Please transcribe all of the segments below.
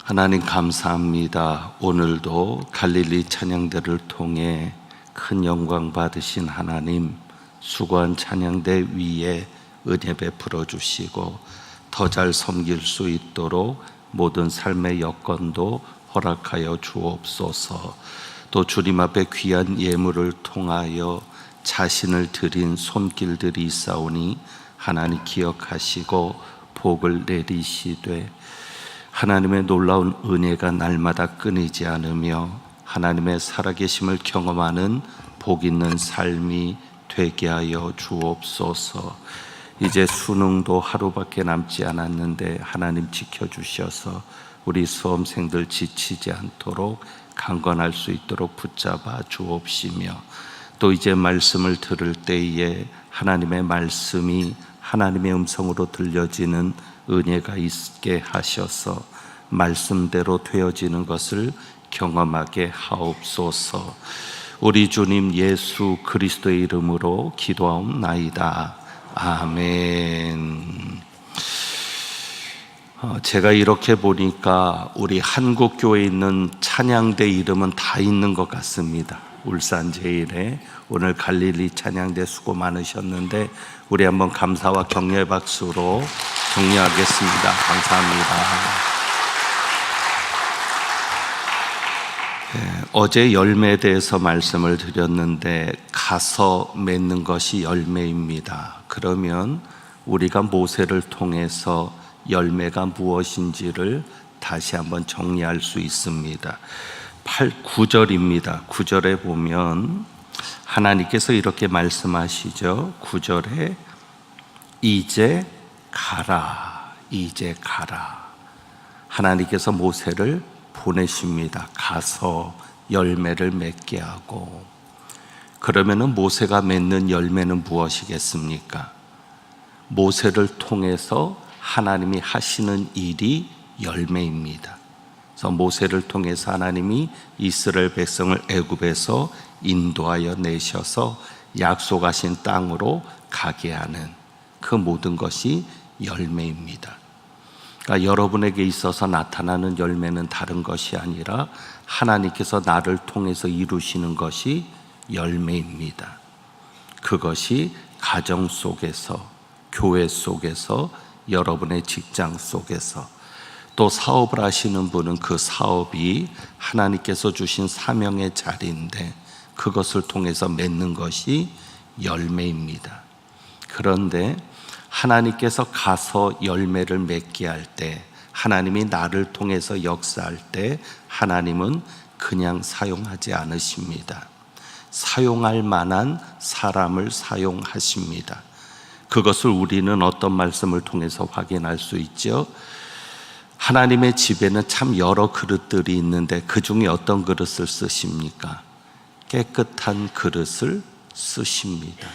하나님 감사합니다. 오늘도 갈릴리 찬양대를 통해 큰 영광 받으신 하나님, 수고한 찬양대 위에 은혜 베풀어 주시고 더 잘 섬길 수 있도록 모든 삶의 여건도 허락하여 주옵소서. 또 주님 앞에 귀한 예물을 통하여 자신을 드린 손길들이 있사오니 하나님 기억하시고 복을 내리시되 하나님의 놀라운 은혜가 날마다 끊이지 않으며 하나님의 살아계심을 경험하는 복 있는 삶이 되게 하여 주옵소서. 이제 수능도 하루밖에 남지 않았는데 하나님 지켜주셔서 우리 수험생들 지치지 않도록 강건할 수 있도록 붙잡아 주옵시며, 또 이제 말씀을 들을 때에 하나님의 말씀이 하나님의 음성으로 들려지는 은혜가 있게 하셔서 말씀대로 되어지는 것을 경험하게 하옵소서. 우리 주님 예수 그리스도의 이름으로 기도하옵나이다. 아멘. 제가 이렇게 보니까 우리 한국교회에 있는 찬양대 이름은 다 있는 것 같습니다. 울산 제일에 오늘 갈릴리 찬양대 수고 많으셨는데 우리 한번 감사와 격려의 박수로 격려하겠습니다. 감사합니다. 어제 열매에 대해서 말씀을 드렸는데 가서 맺는 것이 열매입니다. 그러면 우리가 모세를 통해서 열매가 무엇인지를 다시 한번 정리할 수 있습니다. 9절입니다. 9절에 보면 하나님께서 이렇게 말씀하시죠. 9절에 이제 가라, 이제 가라. 하나님께서 모세를 보내십니다. 가서 열매를 맺게 하고. 그러면은 모세가 맺는 열매는 무엇이겠습니까? 모세를 통해서 하나님이 하시는 일이 열매입니다. 그래서 모세를 통해서 하나님이 이스라엘 백성을 애굽에서 인도하여 내셔서 약속하신 땅으로 가게 하는 그 모든 것이 열매입니다. 그러니까 여러분에게 있어서 나타나는 열매는 다른 것이 아니라 하나님께서 나를 통해서 이루시는 것이 열매입니다. 그것이 가정 속에서, 교회 속에서, 여러분의 직장 속에서, 또 사업을 하시는 분은 그 사업이 하나님께서 주신 사명의 자리인데 그것을 통해서 맺는 것이 열매입니다. 그런데 하나님께서 가서 열매를 맺게 할 때, 하나님이 나를 통해서 역사할 때 하나님은 그냥 사용하지 않으십니다. 사용할 만한 사람을 사용하십니다. 그것을 우리는 어떤 말씀을 통해서 확인할 수 있죠? 하나님의 집에는 참 여러 그릇들이 있는데 그 중에 어떤 그릇을 쓰십니까? 깨끗한 그릇을 쓰십니다.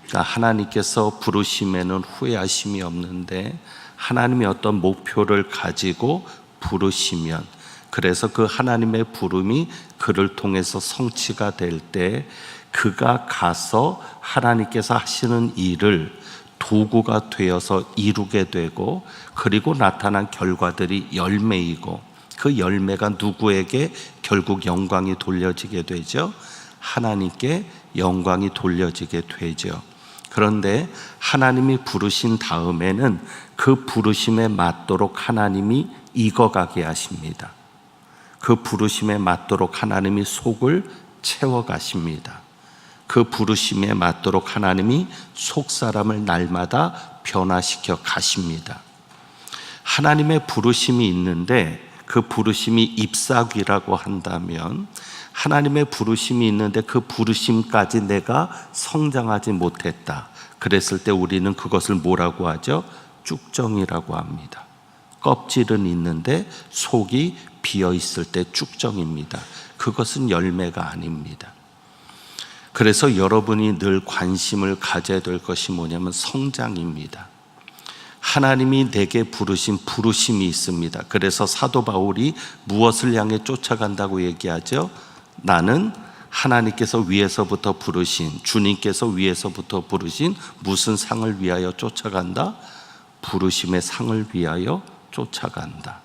그러니까 하나님께서 부르심에는 후회하심이 없는데 하나님이 어떤 목표를 가지고 부르시면, 그래서 그 하나님의 부름이 그를 통해서 성취가 될 때 그가 가서 하나님께서 하시는 일을 도구가 되어서 이루게 되고, 그리고 나타난 결과들이 열매이고, 그 열매가 누구에게 결국 영광이 돌려지게 되죠? 하나님께 영광이 돌려지게 되죠. 그런데 하나님이 부르신 다음에는 그 부르심에 맞도록 하나님이 익어가게 하십니다. 그 부르심에 맞도록 하나님이 속을 채워가십니다. 그 부르심에 맞도록 하나님이 속사람을 날마다 변화시켜 가십니다. 하나님의 부르심이 있는데 그 부르심이 잎사귀라고 한다면, 하나님의 부르심이 있는데 그 부르심까지 내가 성장하지 못했다, 그랬을 때 우리는 그것을 뭐라고 하죠? 쭉정이라고 합니다. 껍질은 있는데 속이 비어 있을 때 쭉정입니다. 그것은 열매가 아닙니다. 그래서 여러분이 늘 관심을 가져야 될 것이 뭐냐면 성장입니다. 하나님이 내게 부르신 부르심이 있습니다. 그래서 사도 바울이 무엇을 향해 쫓아간다고 얘기하죠? 나는 하나님께서 위에서부터 부르신, 주님께서 위에서부터 부르신 무슨 상을 위하여 쫓아간다? 부르심의 상을 위하여 쫓아간다.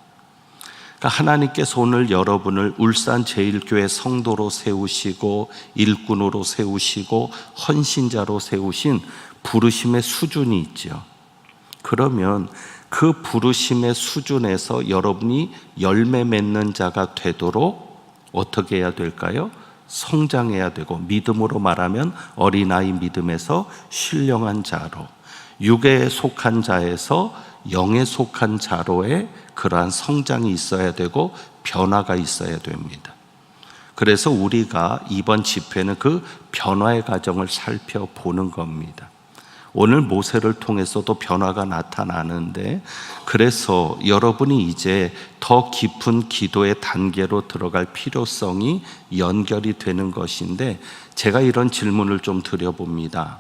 그러니까 하나님께서 오늘 여러분을 울산제일교회 성도로 세우시고 일꾼으로 세우시고 헌신자로 세우신 부르심의 수준이 있죠. 그러면 그 부르심의 수준에서 여러분이 열매 맺는 자가 되도록 어떻게 해야 될까요? 성장해야 되고, 믿음으로 말하면 어린아이 믿음에서 신령한 자로, 육에 속한 자에서 영에 속한 자로의 그러한 성장이 있어야 되고 변화가 있어야 됩니다. 그래서 우리가 이번 집회는 그 변화의 과정을 살펴보는 겁니다. 오늘 모세를 통해서도 변화가 나타나는데, 그래서 여러분이 이제 더 깊은 기도의 단계로 들어갈 필요성이 연결이 되는 것인데, 제가 이런 질문을 좀 드려봅니다.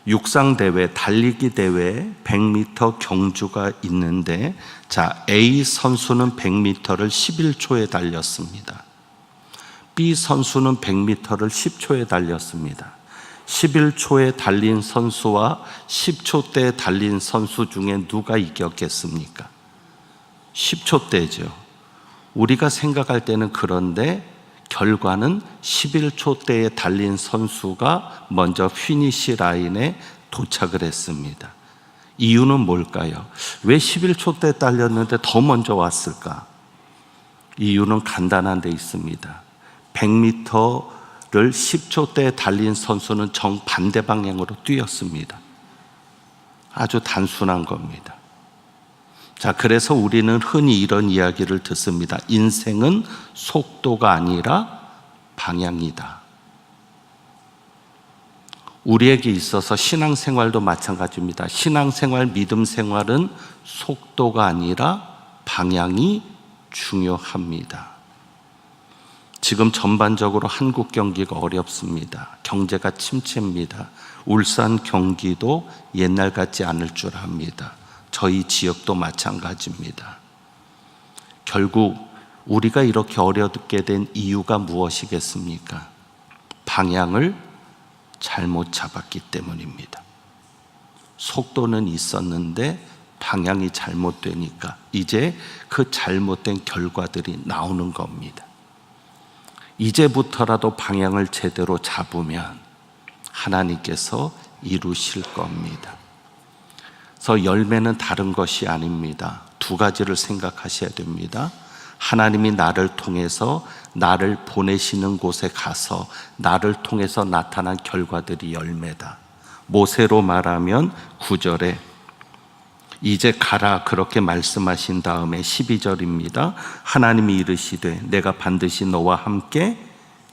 육상대회, 달리기 대회 100m 경주가 있는데, 자, A 선수는 100m를 11초에 달렸습니다. B 선수는 100m를 10초에 달렸습니다. 11초에 달린 선수와 10초대에 달린 선수 중에 누가 이겼겠습니까? 10초대죠. 우리가 생각할 때는 그런데 결과는 11초대에 달린 선수가 먼저 피니시 라인에 도착을 했습니다. 이유는 뭘까요? 왜 11초대에 달렸는데 더 먼저 왔을까? 이유는 간단한 데 있습니다. 100m를 10초대에 달린 선수는 정반대 방향으로 뛰었습니다. 아주 단순한 겁니다. 자, 그래서 우리는 흔히 이런 이야기를 듣습니다. 인생은 속도가 아니라 방향이다. 우리에게 있어서 신앙생활도 마찬가지입니다. 신앙생활, 믿음생활은 속도가 아니라 방향이 중요합니다. 지금 전반적으로 한국 경기가 어렵습니다. 경제가 침체입니다. 울산 경기도 옛날 같지 않을 줄 압니다. 저희 지역도 마찬가지입니다. 결국 우리가 이렇게 어렵게 된 이유가 무엇이겠습니까? 방향을 잘못 잡았기 때문입니다. 속도는 있었는데 방향이 잘못되니까 이제 그 잘못된 결과들이 나오는 겁니다. 이제부터라도 방향을 제대로 잡으면 하나님께서 이루실 겁니다. 그래서 열매는 다른 것이 아닙니다. 두 가지를 생각하셔야 됩니다. 하나님이 나를 통해서 나를 보내시는 곳에 가서 나를 통해서 나타난 결과들이 열매다. 모세로 말하면 9절에 이제 가라 그렇게 말씀하신 다음에 12절입니다. 하나님이 이르시되 내가 반드시 너와 함께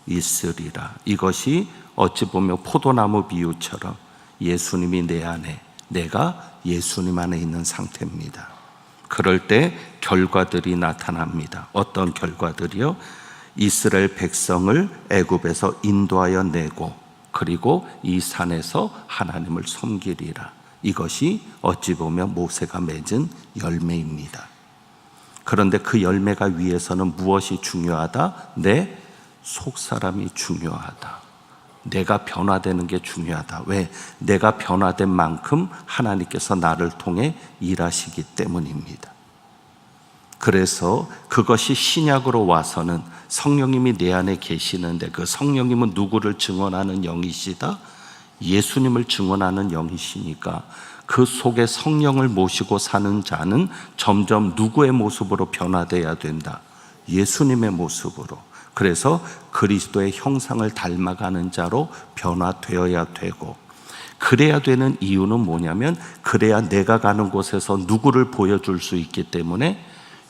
있으리라. 이것이 어찌 보면 포도나무 비유처럼 예수님이 내 안에, 내가 예수님 안에 있는 상태입니다. 그럴 때 결과들이 나타납니다. 어떤 결과들이요? 이스라엘 백성을 애굽에서 인도하여 내고, 그리고 이 산에서 하나님을 섬기리라. 이것이 어찌 보면 모세가 맺은 열매입니다. 그런데 그 열매가 위해서는 무엇이 중요하다? 내 속사람이 중요하다. 내가 변화되는 게 중요하다. 왜? 내가 변화된 만큼 하나님께서 나를 통해 일하시기 때문입니다. 그래서 그것이 신약으로 와서는 성령님이 내 안에 계시는데, 그 성령님은 누구를 증언하는 영이시다? 예수님을 증언하는 영이시니까 그 속에 성령을 모시고 사는 자는 점점 누구의 모습으로 변화되어야 된다? 예수님의 모습으로. 그래서 그리스도의 형상을 닮아가는 자로 변화되어야 되고, 그래야 되는 이유는 뭐냐면, 그래야 내가 가는 곳에서 누구를 보여줄 수 있기 때문에,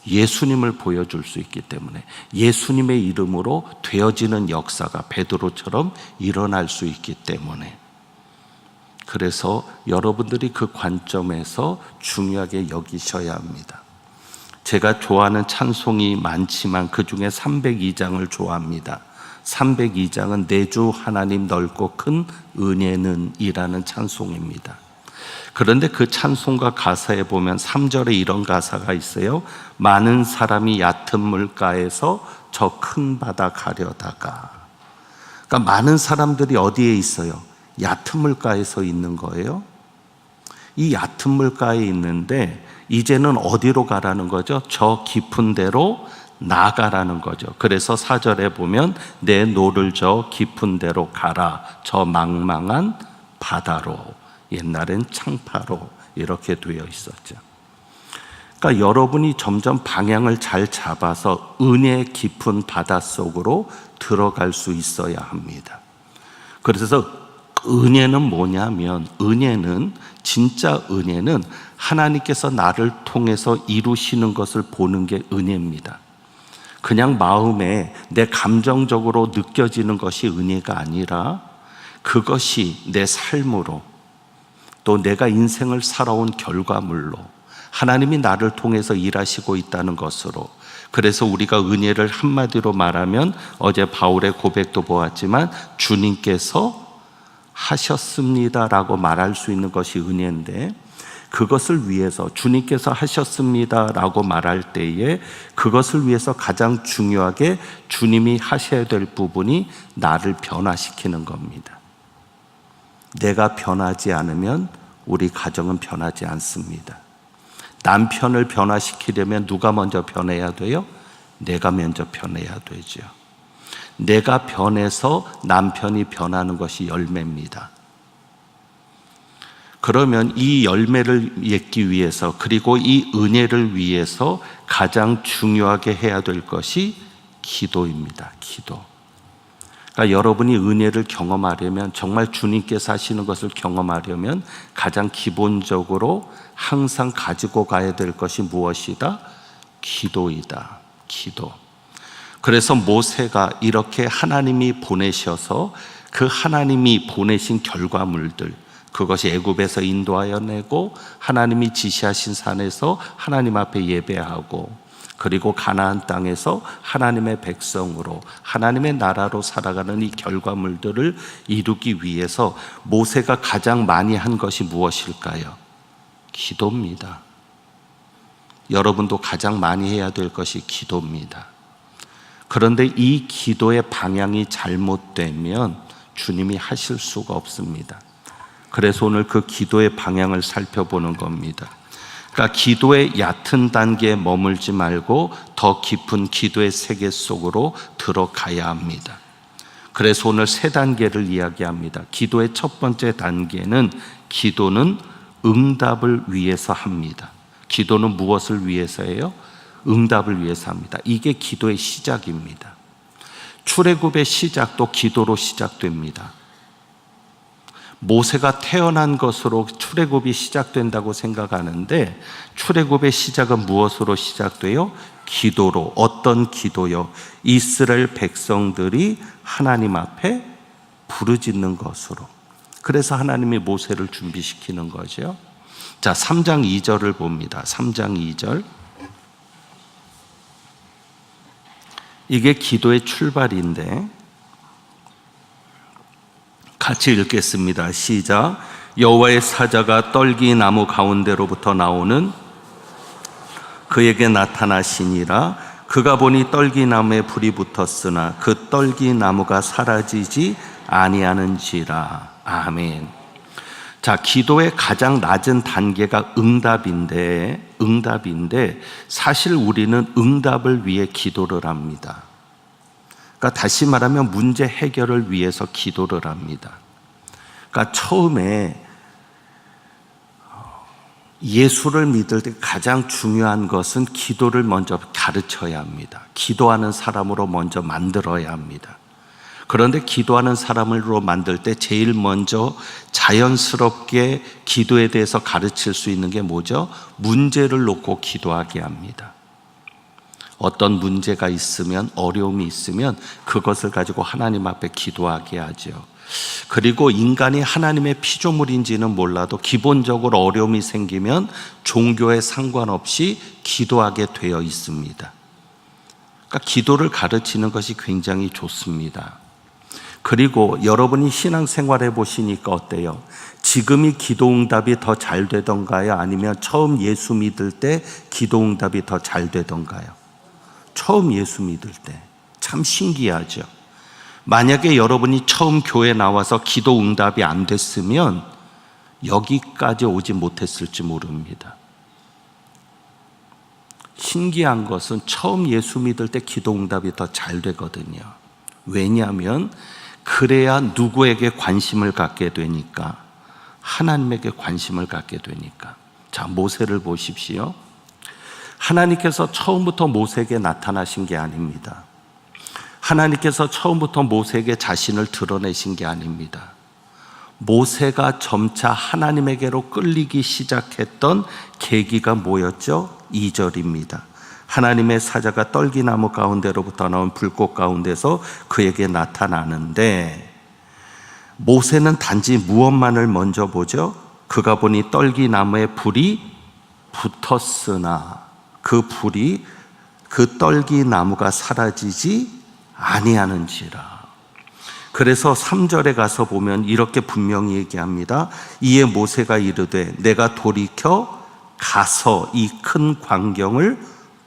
예수님을 보여줄 수 있기 때문에, 예수님의 이름으로 되어지는 역사가 베드로처럼 일어날 수 있기 때문에. 그래서 여러분들이 그 관점에서 중요하게 여기셔야 합니다. 제가 좋아하는 찬송이 많지만 그 중에 302장을 좋아합니다. 302장은 내 주 하나님 넓고 큰 은혜는 이라는 찬송입니다. 그런데 그 찬송가 가사에 보면 3절에 이런 가사가 있어요. 많은 사람이 얕은 물가에서 저 큰 바다 가려다가. 그러니까 많은 사람들이 어디에 있어요? 얕은 물가에서 있는 거예요. 이 얕은 물가에 있는데 이제는 어디로 가라는 거죠? 저 깊은 데로 나가라는 거죠. 그래서 4절에 보면 내 노를 저 깊은 데로 가라. 저 망망한 바다로. 옛날엔 창파로 이렇게 되어 있었죠. 그러니까 여러분이 점점 방향을 잘 잡아서 은혜 깊은 바다 속으로 들어갈 수 있어야 합니다. 그래서 은혜는 뭐냐면, 진짜 은혜는 하나님께서 나를 통해서 이루시는 것을 보는 게 은혜입니다. 그냥 마음에 내 감정적으로 느껴지는 것이 은혜가 아니라 그것이 내 삶으로 또 내가 인생을 살아온 결과물로 하나님이 나를 통해서 일하시고 있다는 것으로, 그래서 우리가 은혜를 한마디로 말하면 어제 바울의 고백도 보았지만 주님께서 하셨습니다라고 말할 수 있는 것이 은혜인데, 그것을 위해서 주님께서 하셨습니다라고 말할 때에 그것을 위해서 가장 중요하게 주님이 하셔야 될 부분이 나를 변화시키는 겁니다. 내가 변하지 않으면 우리 가정은 변하지 않습니다. 남편을 변화시키려면 누가 먼저 변해야 돼요? 내가 먼저 변해야 되죠. 내가 변해서 남편이 변하는 것이 열매입니다. 그러면 이 열매를 맺기 위해서, 그리고 이 은혜를 위해서 가장 중요하게 해야 될 것이 기도입니다. 기도. 그러니까 여러분이 은혜를 경험하려면, 정말 주님께서 하시는 것을 경험하려면 가장 기본적으로 항상 가지고 가야 될 것이 무엇이다? 기도이다. 기도. 그래서 모세가 이렇게 하나님이 보내셔서 그 하나님이 보내신 결과물들, 그것이 애굽에서 인도하여 내고 하나님이 지시하신 산에서 하나님 앞에 예배하고, 그리고 가나안 땅에서 하나님의 백성으로 하나님의 나라로 살아가는 이 결과물들을 이루기 위해서 모세가 가장 많이 한 것이 무엇일까요? 기도입니다. 여러분도 가장 많이 해야 될 것이 기도입니다. 그런데 이 기도의 방향이 잘못되면 주님이 하실 수가 없습니다. 그래서 오늘 그 기도의 방향을 살펴보는 겁니다. 그러니까 기도의 얕은 단계에 머물지 말고 더 깊은 기도의 세계 속으로 들어가야 합니다. 그래서 오늘 3단계를 이야기합니다. 기도의 첫 번째 단계는, 기도는 응답을 위해서 합니다. 기도는 무엇을 위해서 해요? 응답을 위해서 합니다. 이게 기도의 시작입니다. 출애굽의 시작도 기도로 시작됩니다. 모세가 태어난 것으로 출애굽이 시작된다고 생각하는데, 출애굽의 시작은 무엇으로 시작돼요? 기도로. 어떤 기도요? 이스라엘 백성들이 하나님 앞에 부르짖는 것으로. 그래서 하나님이 모세를 준비시키는 거죠. 자, 3장 2절을 봅니다. 3장 2절. 이게 기도의 출발인데 같이 읽겠습니다. 시작. 여호와의 사자가 떨기 나무 가운데로부터 나오는 그에게 나타나시니라. 그가 보니 떨기 나무에 불이 붙었으나 그 떨기 나무가 사라지지 아니하는지라. 아멘. 자, 기도의 가장 낮은 단계가 응답인데 사실 우리는 응답을 위해 기도를 합니다. 그러니까 다시 말하면 문제 해결을 위해서 기도를 합니다. 그러니까 처음에 예수를 믿을 때 가장 중요한 것은 기도를 먼저 가르쳐야 합니다. 기도하는 사람으로 먼저 만들어야 합니다. 그런데 기도하는 사람으로 만들 때 제일 먼저 자연스럽게 기도에 대해서 가르칠 수 있는 게 뭐죠? 문제를 놓고 기도하게 합니다. 어떤 문제가 있으면, 어려움이 있으면 그것을 가지고 하나님 앞에 기도하게 하죠. 그리고 인간이 하나님의 피조물인지는 몰라도 기본적으로 어려움이 생기면 종교에 상관없이 기도하게 되어 있습니다. 그러니까 기도를 가르치는 것이 굉장히 좋습니다. 그리고 여러분이 신앙생활 해보시니까 어때요? 지금이 기도응답이 더 잘 되던가요? 아니면 처음 예수 믿을 때 기도응답이 더 잘 되던가요? 처음 예수 믿을 때. 참 신기하죠. 만약에 여러분이 처음 교회 나와서 기도응답이 안 됐으면 여기까지 오지 못했을지 모릅니다. 신기한 것은 처음 예수 믿을 때 기도 응답이 더 잘 되거든요. 왜냐하면 그래야 누구에게 관심을 갖게 되니까, 하나님에게 관심을 갖게 되니까. 자, 모세를 보십시오. 하나님께서 처음부터 모세에게 나타나신 게 아닙니다. 하나님께서 처음부터 모세에게 자신을 드러내신 게 아닙니다. 모세가 점차 하나님에게로 끌리기 시작했던 계기가 뭐였죠? 2절입니다. 하나님의 사자가 떨기나무 가운데로부터 나온 불꽃 가운데서 그에게 나타나는데, 모세는 단지 무엇만을 먼저 보죠? 그가 보니 떨기나무에 불이 붙었으나 그 불이 그 떨기나무가 사라지지 아니하는지라. 그래서 3절에 가서 보면 이렇게 분명히 얘기합니다. 이에 모세가 이르되 내가 돌이켜 가서 이 큰 광경을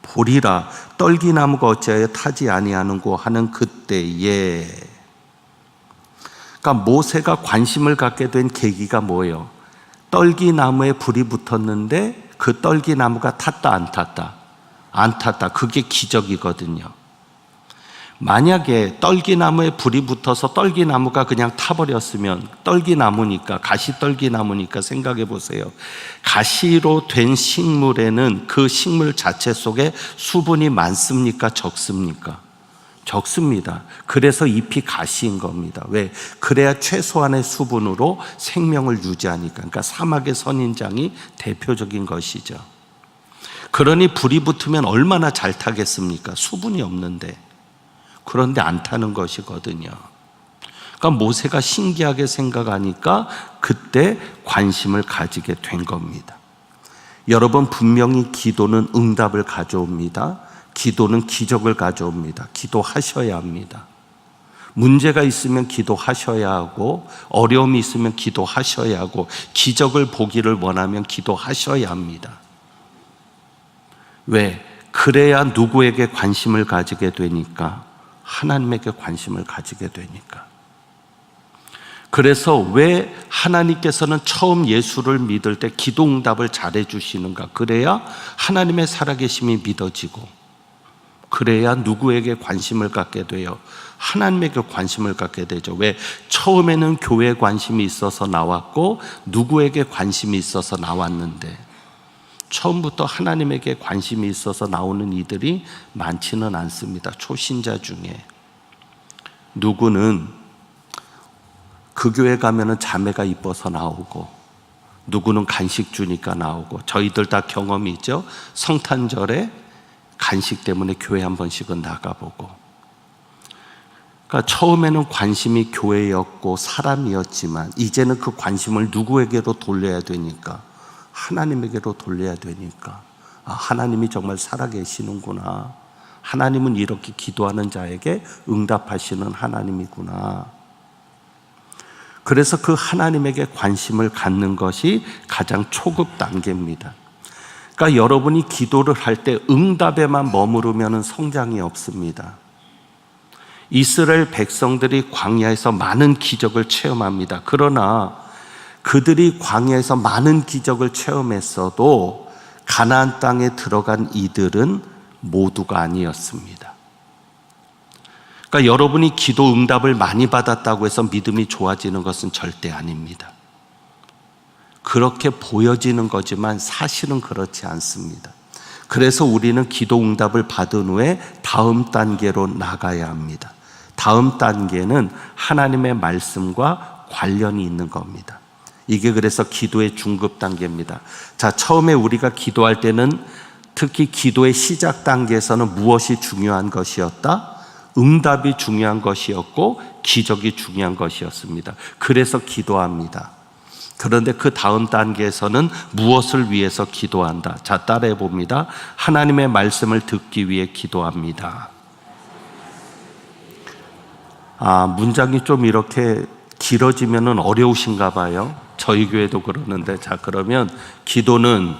보리라. 떨기나무가 어찌하여 타지 아니하는고 하는 그때에. 그러니까 모세가 관심을 갖게 된 계기가 뭐예요? 떨기나무에 불이 붙었는데 그 떨기나무가 탔다 안 탔다? 안 탔다. 그게 기적이거든요. 만약에 떨기나무에 불이 붙어서 떨기나무가 그냥 타버렸으면, 떨기나무니까, 가시떨기나무니까 생각해 보세요. 가시로 된 식물에는 그 식물 자체 속에 수분이 많습니까? 적습니까? 적습니다. 그래서 잎이 가시인 겁니다. 왜? 그래야 최소한의 수분으로 생명을 유지하니까. 그러니까 사막의 선인장이 대표적인 것이죠. 그러니 불이 붙으면 얼마나 잘 타겠습니까? 수분이 없는데. 그런데 안 타는 것이거든요. 그러니까 모세가 신기하게 생각하니까 그때 관심을 가지게 된 겁니다. 여러분, 분명히 기도는 응답을 가져옵니다. 기도는 기적을 가져옵니다. 기도하셔야 합니다. 문제가 있으면 기도하셔야 하고, 어려움이 있으면 기도하셔야 하고, 기적을 보기를 원하면 기도하셔야 합니다. 왜? 그래야 누구에게 관심을 가지게 되니까, 하나님에게 관심을 가지게 되니까. 그래서 왜 하나님께서는 처음 예수를 믿을 때 기도 응답을 잘해 주시는가? 그래야 하나님의 살아계심이 믿어지고, 그래야 누구에게 관심을 갖게 돼요? 하나님에게 관심을 갖게 되죠. 왜? 처음에는 교회에 관심이 있어서 나왔고, 누구에게 관심이 있어서 나왔는데, 처음부터 하나님에게 관심이 있어서 나오는 이들이 많지는 않습니다. 초신자 중에. 누구는 그 교회 가면은 자매가 이뻐서 나오고, 누구는 간식 주니까 나오고, 저희들 다 경험이 있죠. 성탄절에 간식 때문에 교회 한 번씩은 나가보고. 그러니까 처음에는 관심이 교회였고 사람이었지만, 이제는 그 관심을 누구에게로 돌려야 되니까, 하나님에게로 돌려야 되니까, 아, 하나님이 정말 살아계시는구나. 하나님은 이렇게 기도하는 자에게 응답하시는 하나님이구나. 그래서 그 하나님에게 관심을 갖는 것이 가장 초급 단계입니다. 그러니까 여러분이 기도를 할 때 응답에만 머무르면 성장이 없습니다. 이스라엘 백성들이 광야에서 많은 기적을 체험합니다. 그러나 그들이 광야에서 많은 기적을 체험했어도 가나안 땅에 들어간 이들은 모두가 아니었습니다. 그러니까 여러분이 기도 응답을 많이 받았다고 해서 믿음이 좋아지는 것은 절대 아닙니다. 그렇게 보여지는 거지만 사실은 그렇지 않습니다. 그래서 우리는 기도 응답을 받은 후에 다음 단계로 나가야 합니다. 다음 단계는 하나님의 말씀과 관련이 있는 겁니다. 이게 그래서 기도의 중급 단계입니다. 자, 처음에 우리가 기도할 때는, 특히 기도의 시작 단계에서는 무엇이 중요한 것이었다? 응답이 중요한 것이었고 기적이 중요한 것이었습니다. 그래서 기도합니다. 그런데 그 다음 단계에서는 무엇을 위해서 기도한다? 자, 따라해 봅니다. 하나님의 말씀을 듣기 위해 기도합니다. 문장이 좀 이렇게 길어지면 어려우신가 봐요. 저희 교회도 그러는데, 자, 그러면 기도는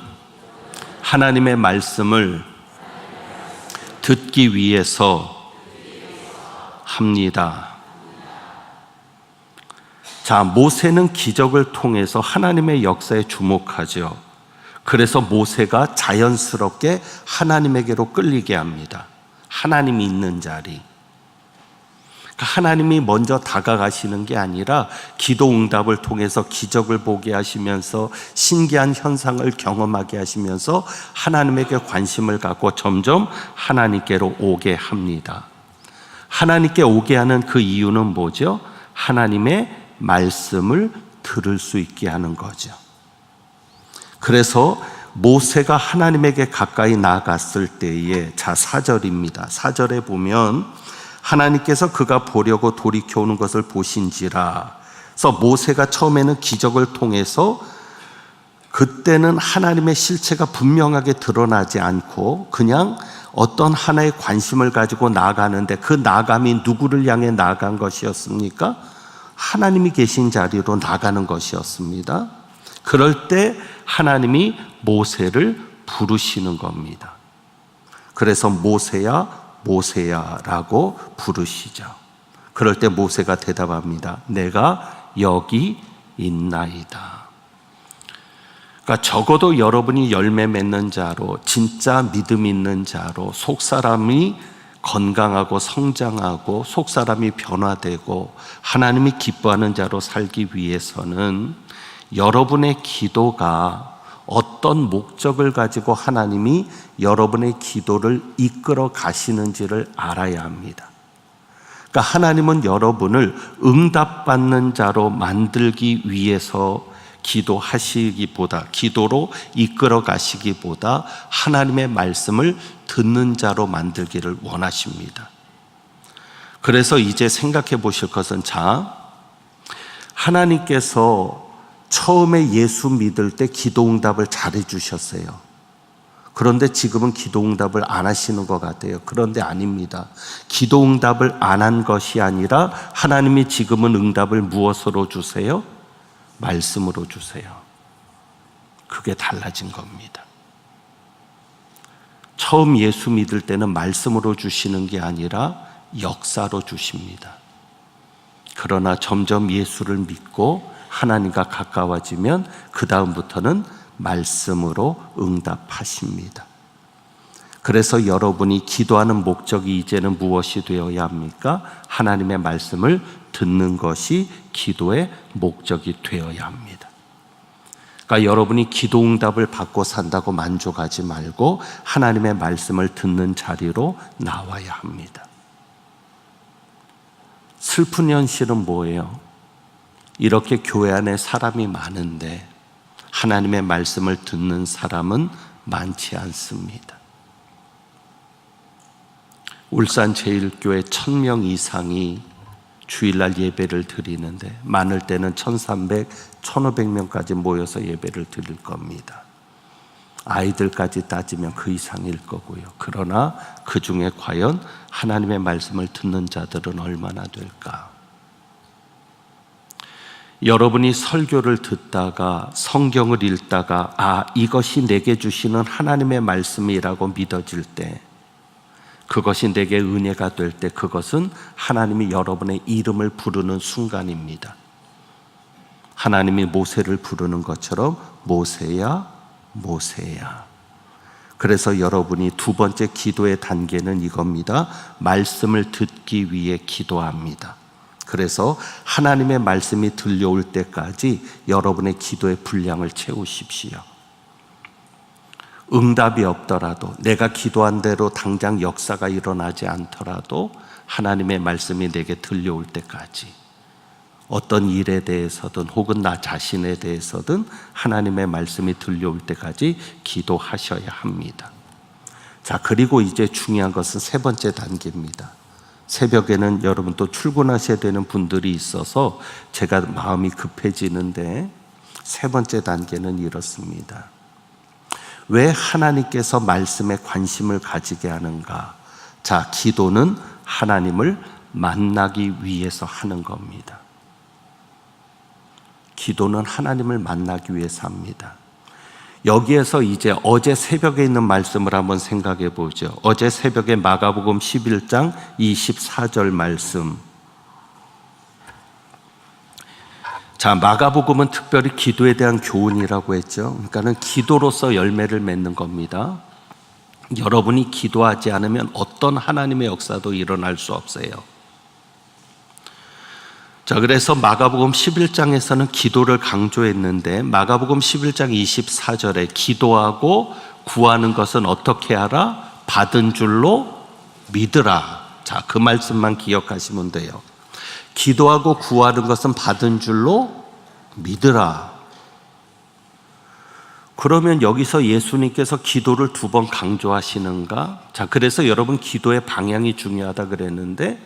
하나님의 말씀을 듣기 위해서 합니다. 자, 모세는 기적을 통해서 하나님의 역사에 주목하죠. 그래서 모세가 자연스럽게 하나님에게로 끌리게 합니다. 하나님이 있는 자리. 하나님이 먼저 다가가시는 게 아니라 기도 응답을 통해서 기적을 보게 하시면서 신기한 현상을 경험하게 하시면서 하나님에게 관심을 갖고 점점 하나님께로 오게 합니다. 하나님께 오게 하는 그 이유는 뭐죠? 하나님의 말씀을 들을 수 있게 하는 거죠. 그래서 모세가 하나님에게 가까이 나아갔을 때에, 자 4절입니다. 4절에 보면 하나님께서 그가 보려고 돌이켜오는 것을 보신지라. 그래서 모세가 처음에는 기적을 통해서, 그때는 하나님의 실체가 분명하게 드러나지 않고 그냥 어떤 하나의 관심을 가지고 나아가는데, 그 나아감이 누구를 향해 나아간 것이었습니까? 하나님이 계신 자리로 나가는 것이었습니다. 그럴 때 하나님이 모세를 부르시는 겁니다. 그래서 모세야 모세야 라고 부르시죠. 그럴 때 모세가 대답합니다. 내가 여기 있나이다. 그러니까 적어도 여러분이 열매 맺는 자로, 진짜 믿음 있는 자로, 속사람이 건강하고 성장하고 속사람이 변화되고 하나님이 기뻐하는 자로 살기 위해서는 여러분의 기도가 어떤 목적을 가지고 하나님이 여러분의 기도를 이끌어 가시는지를 알아야 합니다. 그러니까 하나님은 여러분을 응답받는 자로 만들기 위해서 기도하시기보다, 기도로 이끌어 가시기보다 하나님의 말씀을 듣는 자로 만들기를 원하십니다. 그래서 이제 생각해 보실 것은, 자, 하나님께서 처음에 예수 믿을 때 기도응답을 잘해 주셨어요. 그런데 지금은 기도응답을 안 하시는 것 같아요. 그런데 아닙니다. 기도응답을 안 한 것이 아니라 하나님이 지금은 응답을 무엇으로 주세요? 말씀으로 주세요. 그게 달라진 겁니다. 처음 예수 믿을 때는 말씀으로 주시는 게 아니라 역사로 주십니다. 그러나 점점 예수를 믿고 하나님과 가까워지면 그 다음부터는 말씀으로 응답하십니다. 그래서 여러분이 기도하는 목적이 이제는 무엇이 되어야 합니까? 하나님의 말씀을 듣는 것이 기도의 목적이 되어야 합니다. 그러니까 여러분이 기도 응답을 받고 산다고 만족하지 말고 하나님의 말씀을 듣는 자리로 나와야 합니다. 슬픈 현실은 뭐예요? 이렇게 교회 안에 사람이 많은데 하나님의 말씀을 듣는 사람은 많지 않습니다. 울산 제일교회 1000명 이상이 주일날 예배를 드리는데 많을 때는 1300, 1500명까지 모여서 예배를 드릴 겁니다. 아이들까지 따지면 그 이상일 거고요. 그러나 그 중에 과연 하나님의 말씀을 듣는 자들은 얼마나 될까? 여러분이 설교를 듣다가 성경을 읽다가 이것이 내게 주시는 하나님의 말씀이라고 믿어질 때, 그것이 내게 은혜가 될 때, 그것은 하나님이 여러분의 이름을 부르는 순간입니다. 하나님이 모세를 부르는 것처럼 모세야 모세야. 그래서 여러분이 두 번째 기도의 단계는 이겁니다. 말씀을 듣기 위해 기도합니다. 그래서 하나님의 말씀이 들려올 때까지 여러분의 기도의 분량을 채우십시오. 응답이 없더라도, 내가 기도한 대로 당장 역사가 일어나지 않더라도 하나님의 말씀이 내게 들려올 때까지, 어떤 일에 대해서든 혹은 나 자신에 대해서든 하나님의 말씀이 들려올 때까지 기도하셔야 합니다. 자, 그리고 이제 중요한 것은 세 번째 단계입니다. 새벽에는 여러분 또 출근하셔야 되는 분들이 있어서 제가 마음이 급해지는데, 세 번째 단계는 이렇습니다. 왜 하나님께서 말씀에 관심을 가지게 하는가? 자, 기도는 하나님을 만나기 위해서 하는 겁니다. 기도는 하나님을 만나기 위해서 합니다. 여기에서 이제 어제 새벽에 있는 말씀을 한번 생각해 보죠. 어제 새벽에 마가복음 11장 24절 말씀. 자, 마가복음은 특별히 기도에 대한 교훈이라고 했죠. 그러니까는 기도로서 열매를 맺는 겁니다. 여러분이 기도하지 않으면 어떤 하나님의 역사도 일어날 수 없어요. 자, 그래서 마가복음 11장에서는 기도를 강조했는데 마가복음 11장 24절에 기도하고 구하는 것은 어떻게 하라? 받은 줄로 믿으라. 자, 그 말씀만 기억하시면 돼요. 기도하고 구하는 것은 받은 줄로 믿으라. 그러면 여기서 예수님께서 기도를 2번 강조하시는가? 자, 그래서 여러분 기도의 방향이 중요하다 그랬는데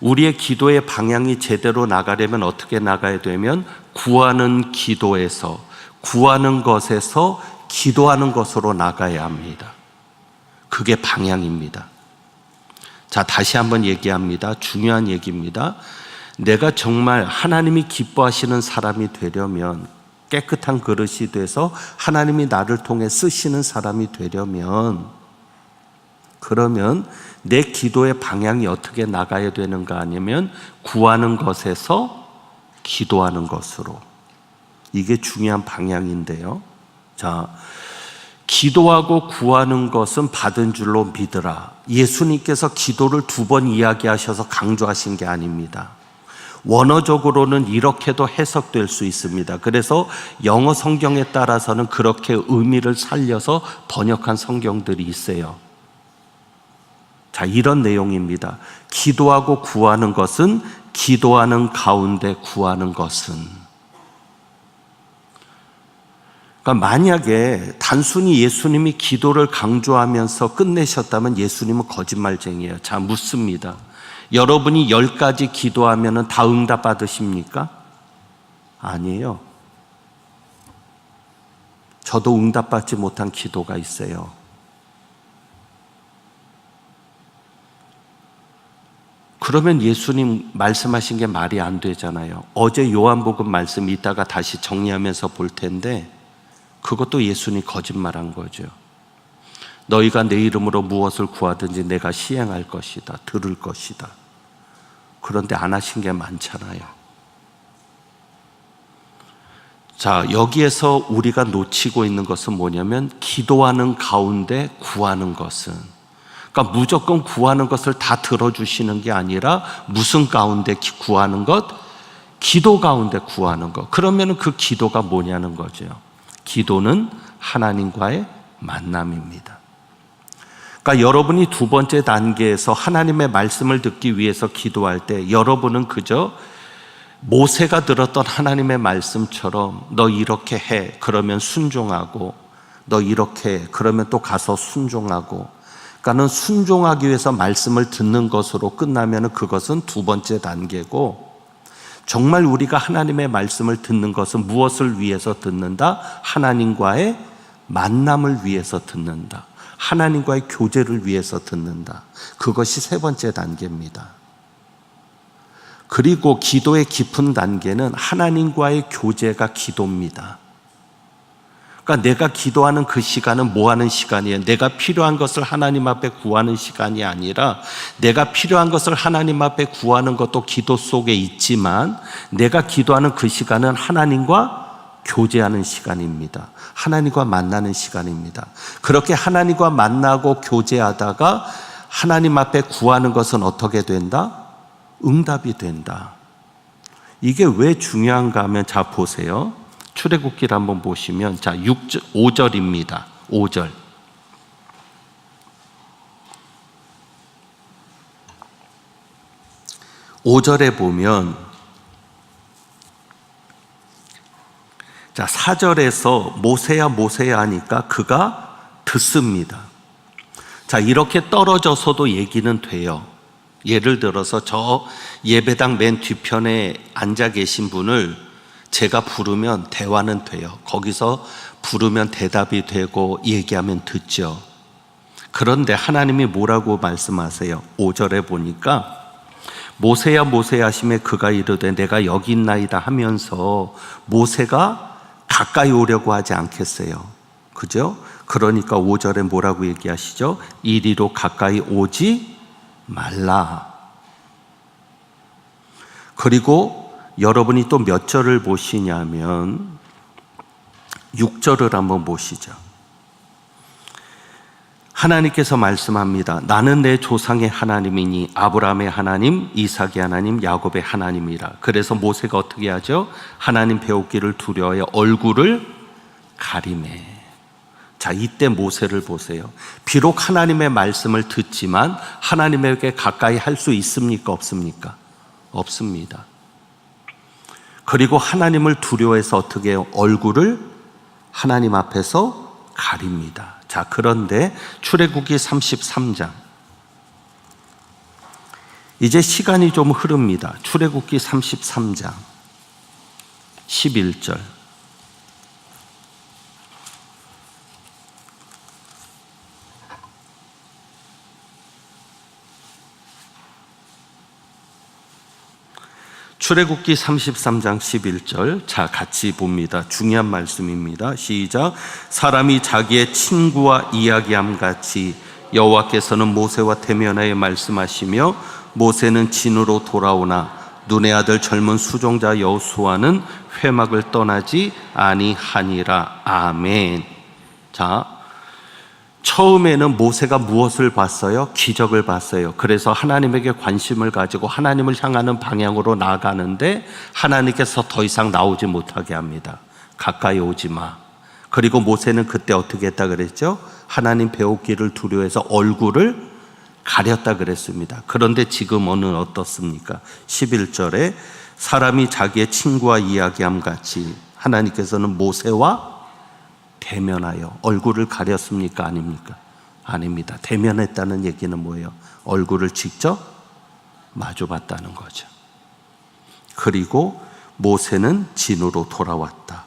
우리의 기도의 방향이 제대로 나가려면 어떻게 나가야 되면 구하는 기도에서, 구하는 것에서 기도하는 것으로 나가야 합니다. 그게 방향입니다. 자, 다시 한번 얘기합니다. 중요한 얘기입니다. 내가 정말 하나님이 기뻐하시는 사람이 되려면, 깨끗한 그릇이 돼서 하나님이 나를 통해 쓰시는 사람이 되려면, 그러면 내 기도의 방향이 어떻게 나가야 되는가 하냐면 구하는 것에서 기도하는 것으로. 이게 중요한 방향인데요. 자, 기도하고 구하는 것은 받은 줄로 믿으라. 예수님께서 기도를 2번 이야기하셔서 강조하신 게 아닙니다. 원어적으로는 이렇게도 해석될 수 있습니다. 그래서 영어 성경에 따라서는 그렇게 의미를 살려서 번역한 성경들이 있어요. 자, 이런 내용입니다. 기도하고 구하는 것은, 기도하는 가운데 구하는 것은. 그러니까 만약에 단순히 예수님이 기도를 강조하면서 끝내셨다면 예수님은 거짓말쟁이에요. 자, 묻습니다. 여러분이 10가지 기도하면 다 응답 받으십니까? 아니에요. 저도 응답받지 못한 기도가 있어요. 그러면 예수님 말씀하신 게 말이 안 되잖아요. 어제 요한복음 말씀 이따가 다시 정리하면서 볼 텐데 그것도 예수님이 거짓말한 거죠. 너희가 내 이름으로 무엇을 구하든지 내가 시행할 것이다. 들을 것이다. 그런데 안 하신 게 많잖아요. 자, 여기에서 우리가 놓치고 있는 것은 뭐냐면 기도하는 가운데 구하는 것은, 그러니까 무조건 구하는 것을 다 들어주시는 게 아니라 무슨 가운데 구하는 것? 기도 가운데 구하는 것. 그러면 그 기도가 뭐냐는 거죠. 기도는 하나님과의 만남입니다. 그러니까 여러분이 2번째 단계에서 하나님의 말씀을 듣기 위해서 기도할 때 여러분은 그저 모세가 들었던 하나님의 말씀처럼 너 이렇게 해 그러면 순종하고, 너 이렇게 해 그러면 또 가서 순종하고, 그러니까는 순종하기 위해서 말씀을 듣는 것으로 끝나면 그것은 2번째 단계고, 정말 우리가 하나님의 말씀을 듣는 것은 무엇을 위해서 듣는다? 하나님과의 만남을 위해서 듣는다. 하나님과의 교제를 위해서 듣는다. 그것이 3번째 단계입니다. 그리고 기도의 깊은 단계는 하나님과의 교제가 기도입니다. 그러니까 내가 기도하는 그 시간은 뭐 하는 시간이에요? 내가 필요한 것을 하나님 앞에 구하는 시간이 아니라, 내가 필요한 것을 하나님 앞에 구하는 것도 기도 속에 있지만 내가 기도하는 그 시간은 하나님과 교제하는 시간입니다. 하나님과 만나는 시간입니다. 그렇게 하나님과 만나고 교제하다가 하나님 앞에 구하는 것은 어떻게 된다? 응답이 된다. 이게 왜 중요한가 하면, 자 보세요. 출애굽기를 한번 보시면, 자 5절입니다. 5절. (5절에) 보면, 자 4절에서 모세야 모세야 하니까 그가 듣습니다. 자, 이렇게 떨어져서도 얘기는 돼요. 예를 들어서 저 예배당 맨 뒤편에 앉아 계신 분을 제가 부르면 대화는 돼요. 거기서 부르면 대답이 되고 얘기하면 듣죠. 그런데 하나님이 뭐라고 말씀하세요? 5절에 보니까 모세야 모세야 하시매 그가 이르되 내가 여기 있나이다 하면서 모세가 가까이 오려고 하지 않겠어요. 그죠? 그러니까 5절에 뭐라고 얘기하시죠? 이리로 가까이 오지 말라. 그리고 여러분이 또 몇 절을 보시냐면 6절을 한번 보시죠. 하나님께서 말씀합니다. 나는 내 조상의 하나님이니 아브라함의 하나님, 이삭의 하나님, 야곱의 하나님이라. 그래서 모세가 어떻게 하죠? 하나님 배우기를 두려워해 얼굴을 가리매. 자, 이때 모세를 보세요. 비록 하나님의 말씀을 듣지만 하나님에게 가까이 할 수 있습니까? 없습니까? 없습니다. 그리고 하나님을 두려워해서 어떻게 해요? 얼굴을 하나님 앞에서 가립니다. 자, 그런데 출애굽기 33장, 이제 시간이 좀 흐릅니다. 출애굽기 33장 11절. 출애굽기 33장 11절. 자, 같이 봅니다. 중요한 말씀입니다. 시작. 사람이 자기의 친구와 이야기함 같이 여호와께서는 모세와 대면하여 말씀하시며 모세는 진으로 돌아오나 눈의 아들 젊은 수종자 여호수아는 회막을 떠나지 아니하니라. 아멘. 자, 처음에는 모세가 무엇을 봤어요? 기적을 봤어요. 그래서 하나님에게 관심을 가지고 하나님을 향하는 방향으로 나아가는데 하나님께서 더 이상 나오지 못하게 합니다. 가까이 오지 마. 그리고 모세는 그때 어떻게 했다 그랬죠? 하나님 배우기를 두려워해서 얼굴을 가렸다 그랬습니다. 그런데 지금은 어떻습니까? 11절에 사람이 자기의 친구와 이야기함 같이 하나님께서는 모세와 대면하여 얼굴을 가렸습니까? 아닙니까? 아닙니다. 대면했다는 얘기는 뭐예요? 얼굴을 직접 마주봤다는 거죠. 그리고 모세는 진으로 돌아왔다.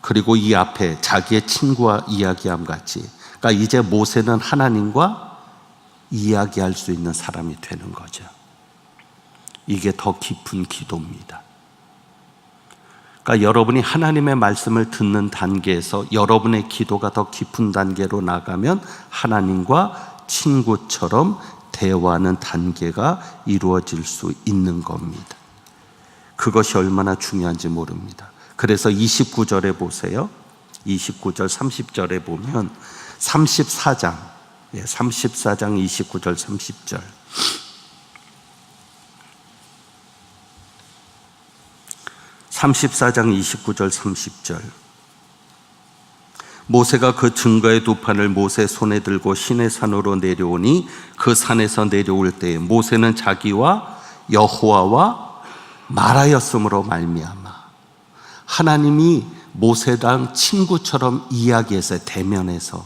그리고 이 앞에 자기의 친구와 이야기함 같이, 그러니까 이제 모세는 하나님과 이야기할 수 있는 사람이 되는 거죠. 이게 더 깊은 기도입니다. 그러니까 여러분이 하나님의 말씀을 듣는 단계에서 여러분의 기도가 더 깊은 단계로 나가면 하나님과 친구처럼 대화하는 단계가 이루어질 수 있는 겁니다. 그것이 얼마나 중요한지 모릅니다. 그래서 29절에 보세요. 29절 30절에 보면 34장 29절 30절. (34장) 29절 30절. 모세가 그 증거의 두 판을 모세 손에 들고 시내 산으로 내려오니 그 산에서 내려올 때에 모세는 자기와 여호와와 말하였으므로 말미암아. 하나님이 모세랑 친구처럼 이야기했어요. 대면해서.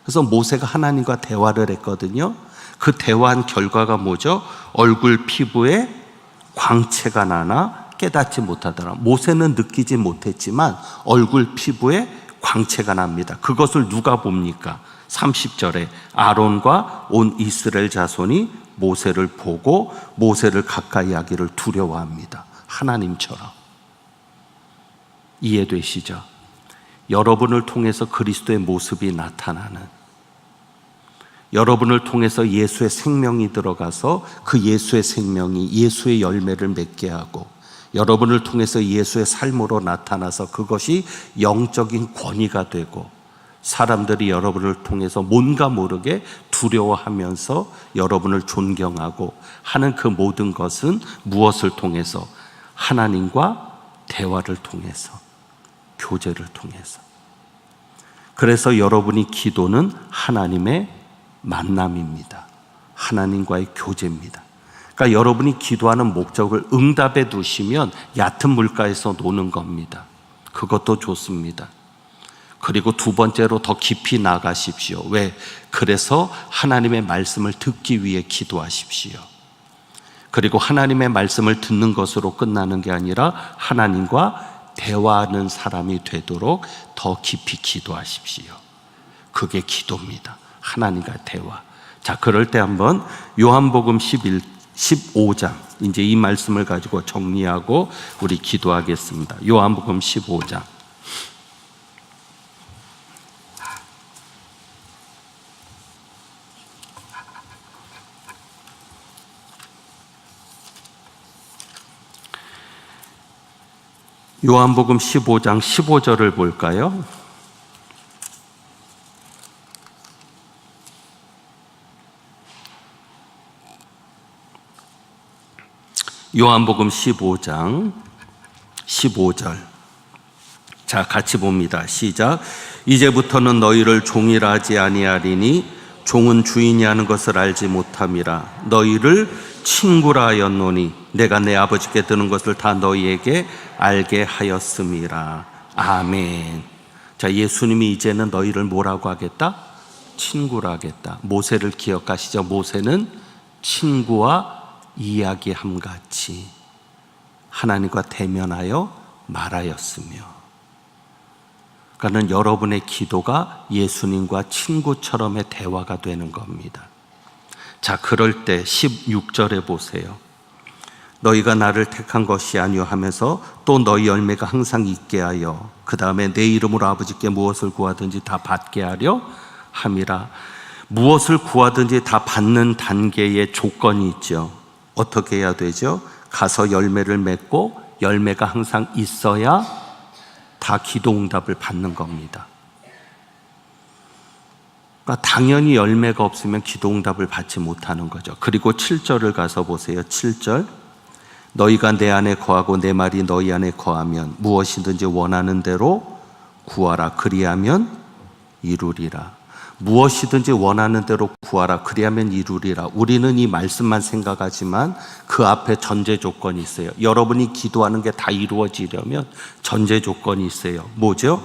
그래서 모세가 하나님과 대화를 했거든요. 그 대화한 결과가 뭐죠? 얼굴 피부에 광채가 나나 깨닫지 못하더라. 모세는 느끼지 못했지만 얼굴 피부에 광채가 납니다. 그것을 누가 봅니까? 30절에 아론과 온 이스라엘 자손이 모세를 보고 모세를 가까이 하기를 두려워합니다. 하나님처럼. 이해되시죠? 여러분을 통해서 그리스도의 모습이 나타나는, 여러분을 통해서 예수의 생명이 들어가서 그 예수의 생명이 예수의 열매를 맺게 하고, 여러분을 통해서 예수의 삶으로 나타나서 그것이 영적인 권위가 되고 사람들이 여러분을 통해서 뭔가 모르게 두려워하면서 여러분을 존경하고 하는 그 모든 것은 무엇을 통해서? 하나님과 대화를 통해서, 교제를 통해서. 그래서 여러분이 기도는 하나님의 만남입니다. 하나님과의 교제입니다. 그러니까 여러분이 기도하는 목적을 응답에 두시면 얕은 물가에서 노는 겁니다. 그것도 좋습니다. 그리고 두 번째로 더 깊이 나가십시오. 왜? 그래서 하나님의 말씀을 듣기 위해 기도하십시오. 그리고 하나님의 말씀을 듣는 것으로 끝나는 게 아니라 하나님과 대화하는 사람이 되도록 더 깊이 기도하십시오. 그게 기도입니다. 하나님과 대화. 자, 그럴 때 한번 요한복음 15장, 이제 이 말씀을 가지고 정리하고 우리 기도하겠습니다. 요한복음 15장. 요한복음 15장 15절을 볼까요? 요한복음 15장 15절. 자, 같이 봅니다. 시작. 이제부터는 너희를 종이라 하지 아니하리니 종은 주인이 하는 것을 알지 못함이라. 너희를 친구라 하였노니 내가 내 아버지께 드는 것을 다 너희에게 알게 하였음이라. 아멘. 자, 예수님이 이제는 너희를 뭐라고 하겠다? 친구라 하겠다. 모세를 기억하시죠? 모세는 친구와 이야기함같이 하나님과 대면하여 말하였으며, 그러니까 여러분의 기도가 예수님과 친구처럼의 대화가 되는 겁니다. 자, 그럴 때 16절에 보세요. 너희가 나를 택한 것이 아니오 하면서 또 너희 열매가 항상 있게 하여 그 다음에 내 이름으로 아버지께 무엇을 구하든지 다 받게 하려 함이라. 무엇을 구하든지 다 받는 단계의 조건이 있죠. 어떻게 해야 되죠? 가서 열매를 맺고 열매가 항상 있어야 다 기도 응답을 받는 겁니다. 그러니까 당연히 열매가 없으면 기도 응답을 받지 못하는 거죠. 그리고 7절을 가서 보세요. 7절. 너희가 내 안에 거하고 내 말이 너희 안에 거하면 무엇이든지 원하는 대로 구하라. 그리하면 이루리라. 무엇이든지 원하는 대로 구하라. 그리하면 이루리라. 우리는 이 말씀만 생각하지만 그 앞에 전제 조건이 있어요. 여러분이 기도하는 게 다 이루어지려면 전제 조건이 있어요. 뭐죠?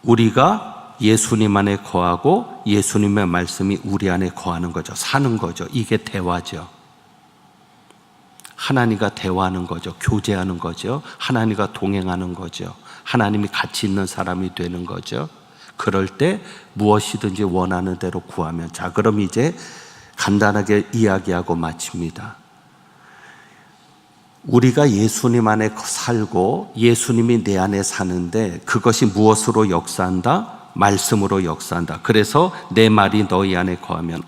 우리가 예수님 안에 거하고 예수님의 말씀이 우리 안에 거하는 거죠. 사는 거죠. 이게 대화죠. 하나님과 대화하는 거죠. 교제하는 거죠. 하나님과 동행하는 거죠. 하나님이 같이 있는 사람이 되는 거죠. 그럴 때 무엇이든지 원하는 대로 구하면. 자, 그럼 이제 간단하게 이야기하고 마칩니다. 우리가 예수님 안에 살고 예수님이 내 안에 사는데 그것이 무엇으로 역사한다? 말씀으로 역사한다. 그래서 내 말이 너희 안에 거하면,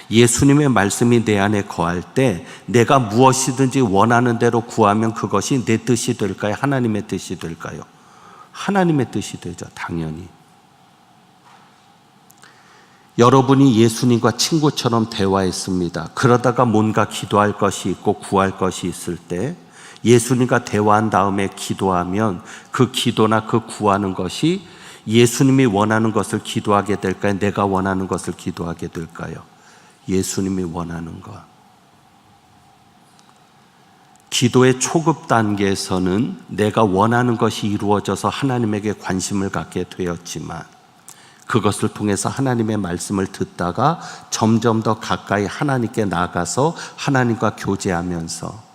예수님의 말씀이 내 안에 거할 때 내가 무엇이든지 원하는 대로 구하면 그것이 내 뜻이 될까요? 하나님의 뜻이 될까요? 하나님의 뜻이 되죠. 당연히. 여러분이 예수님과 친구처럼 대화했습니다. 그러다가 뭔가 기도할 것이 있고 구할 것이 있을 때 예수님과 대화한 다음에 기도하면 그 기도나 그 구하는 것이 예수님이 원하는 것을 기도하게 될까요? 내가 원하는 것을 기도하게 될까요? 예수님이 원하는 것. 기도의 초급 단계에서는 내가 원하는 것이 이루어져서 하나님에게 관심을 갖게 되었지만 그것을 통해서 하나님의 말씀을 듣다가 점점 더 가까이 하나님께 나가서 하나님과 교제하면서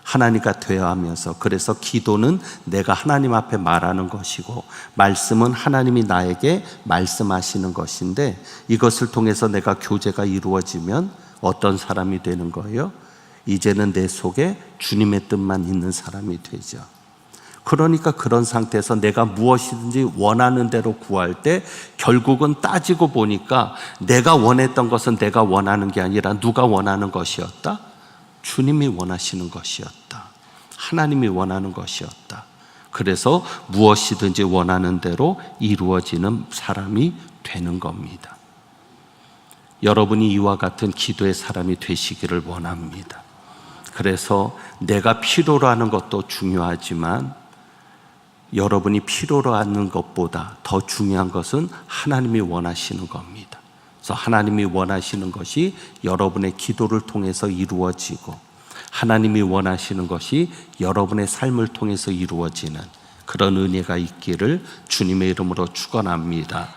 하나님과 대화하면서, 그래서 기도는 내가 하나님 앞에 말하는 것이고 말씀은 하나님이 나에게 말씀하시는 것인데, 이것을 통해서 내가 교제가 이루어지면 어떤 사람이 되는 거예요? 이제는 내 속에 주님의 뜻만 있는 사람이 되죠. 그러니까 그런 상태에서 내가 무엇이든지 원하는 대로 구할 때 결국은 따지고 보니까 내가 원했던 것은 내가 원하는 게 아니라 누가 원하는 것이었다? 주님이 원하시는 것이었다. 하나님이 원하는 것이었다. 그래서 무엇이든지 원하는 대로 이루어지는 사람이 되는 겁니다. 여러분이 이와 같은 기도의 사람이 되시기를 원합니다. 그래서 내가 필요로 하는 것도 중요하지만 여러분이 필요로 하는 것보다 더 중요한 것은 하나님이 원하시는 겁니다. 그래서 하나님이 원하시는 것이 여러분의 기도를 통해서 이루어지고 하나님이 원하시는 것이 여러분의 삶을 통해서 이루어지는 그런 은혜가 있기를 주님의 이름으로 축원합니다.